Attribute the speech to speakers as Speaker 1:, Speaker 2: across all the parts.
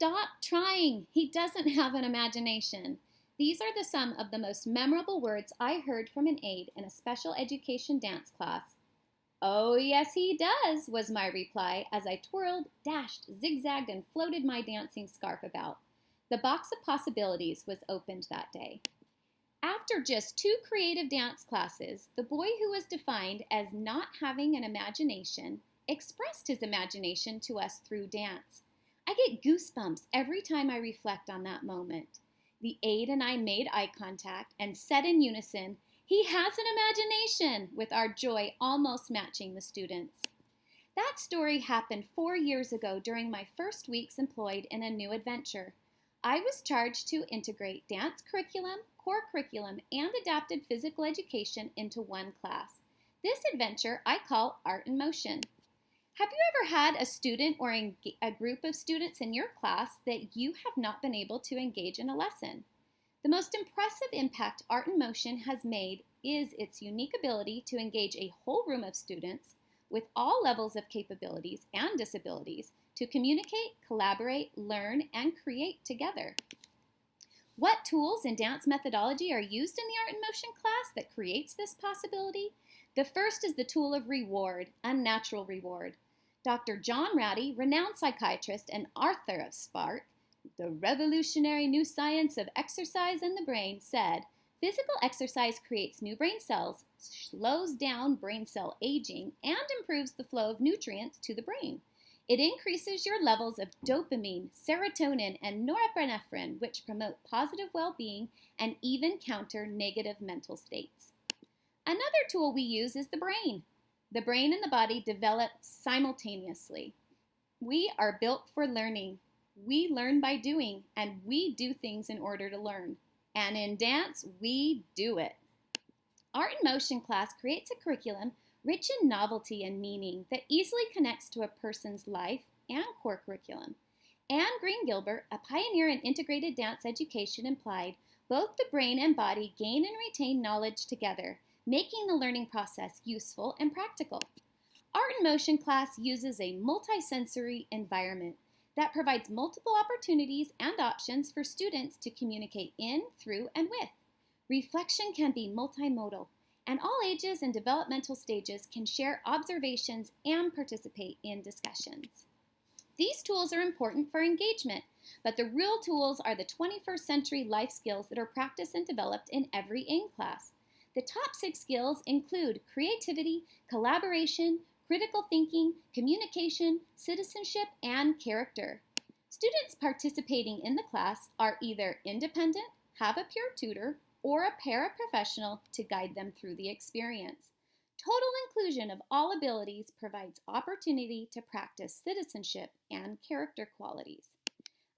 Speaker 1: Stop trying. He doesn't have an imagination. These are some of the most memorable words I heard from an aide in a special education dance class. "Oh, yes, he does," was my reply as I twirled, dashed, zigzagged, and floated my dancing scarf about. The box of possibilities was opened that day. After just 2 creative dance classes, the boy who was defined as not having an imagination expressed his imagination to us through dance. I get goosebumps every time I reflect on that moment. The aide and I made eye contact and said in unison, "He has an imagination," with our joy almost matching the students. That story happened 4 years ago during my first weeks employed in a new adventure. I was charged to integrate dance curriculum, core curriculum, and adapted physical education into one class. This adventure I call Art in Motion. Have you ever had a student or a group of students in your class that you have not been able to engage in a lesson? The most impressive impact Art in Motion has made is its unique ability to engage a whole room of students with all levels of capabilities and disabilities to communicate, collaborate, learn, and create together. What tools and dance methodology are used in the Art in Motion class that creates this possibility? The first is the tool of reward, unnatural reward. Dr. John Ratty, renowned psychiatrist and author of Spark, the revolutionary new science of exercise and the brain, said, "Physical exercise creates new brain cells, slows down brain cell aging, and improves the flow of nutrients to the brain. It increases your levels of dopamine, serotonin, and norepinephrine, which promote positive well-being and even counter negative mental states." Another tool we use is the brain. The brain and the body develop simultaneously. We are built for learning. We learn by doing, and we do things in order to learn. And in dance, we do it. Art in Motion class creates a curriculum rich in novelty and meaning that easily connects to a person's life and core curriculum. Anne Green Gilbert, a pioneer in integrated dance education, implied both the brain and body gain and retain knowledge together, making the learning process useful and practical. Art in Motion class uses a multisensory environment that provides multiple opportunities and options for students to communicate in, through, and with. Reflection can be multimodal, and all ages and developmental stages can share observations and participate in discussions. These tools are important for engagement, but the real tools are the 21st century life skills that are practiced and developed in every AIM class. The top 6 skills include creativity, collaboration, critical thinking, communication, citizenship, and character. Students participating in the class are either independent, have a peer tutor, or a paraprofessional to guide them through the experience. Total inclusion of all abilities provides opportunity to practice citizenship and character qualities.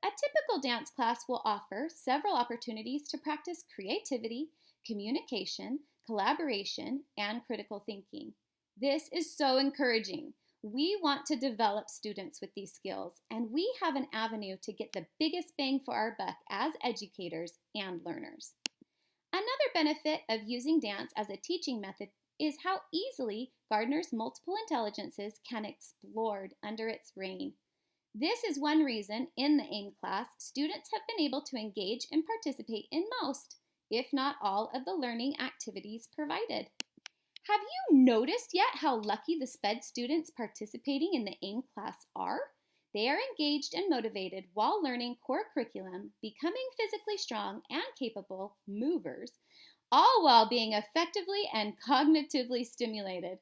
Speaker 1: A typical dance class will offer several opportunities to practice creativity, communication, collaboration, and critical thinking. This is so encouraging. We want to develop students with these skills, and we have an avenue to get the biggest bang for our buck as educators and learners. Another benefit of using dance as a teaching method is how easily Gardner's multiple intelligences can explode under its reign. This is one reason in the AIM class, students have been able to engage and participate in most, if not all, of the learning activities provided. Have you noticed yet how lucky the SPED students participating in the AIM class are? They are engaged and motivated while learning core curriculum, becoming physically strong and capable movers, all while being effectively and cognitively stimulated.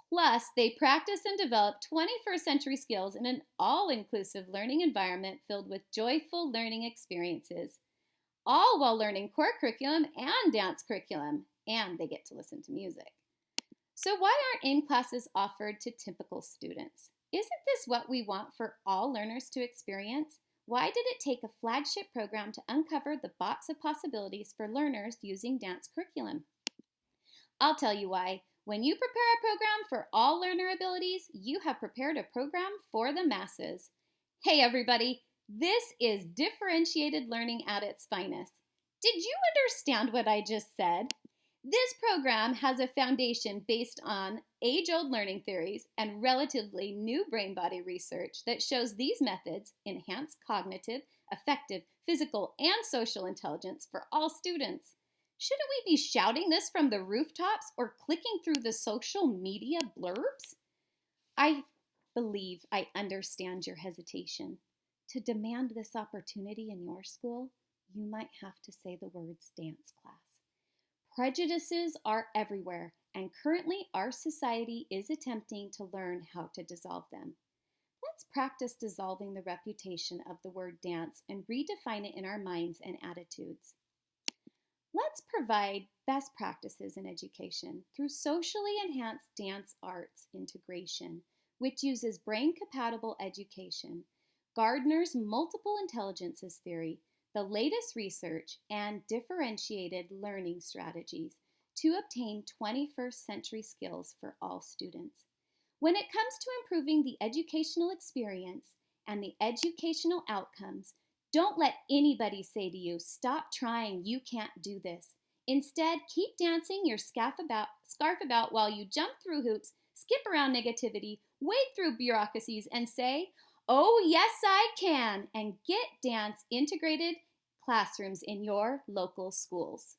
Speaker 1: Plus, they practice and develop 21st century skills in an all-inclusive learning environment filled with joyful learning experiences, all while learning core curriculum and dance curriculum, and they get to listen to music. So why aren't AIM classes offered to typical students? Isn't this what we want for all learners to experience? Why did it take a flagship program to uncover the box of possibilities for learners using dance curriculum? I'll tell you why. When you prepare a program for all learner abilities, you have prepared a program for the masses. Hey everybody, this is differentiated learning at its finest. Did you understand what I just said? This program has a foundation based on age-old learning theories and relatively new brain-body research that shows these methods enhance cognitive, affective, physical, and social intelligence for all students. Shouldn't we be shouting this from the rooftops or clicking through the social media blurbs? I believe I understand your hesitation. To demand this opportunity in your school, you might have to say the words dance class. Prejudices are everywhere, and currently our society is attempting to learn how to dissolve them. Let's practice dissolving the reputation of the word dance and redefine it in our minds and attitudes. Let's provide best practices in education through socially enhanced dance arts integration, which uses brain-compatible education, Gardner's multiple intelligences theory, the latest research, and differentiated learning strategies to obtain 21st century skills for all students. When it comes to improving the educational experience and the educational outcomes, don't let anybody say to you, "Stop trying, you can't do this." Instead, keep dancing your scarf about while you jump through hoops, skip around negativity, wade through bureaucracies, and say, "Oh, yes, I can," and get dance integrated classrooms in your local schools.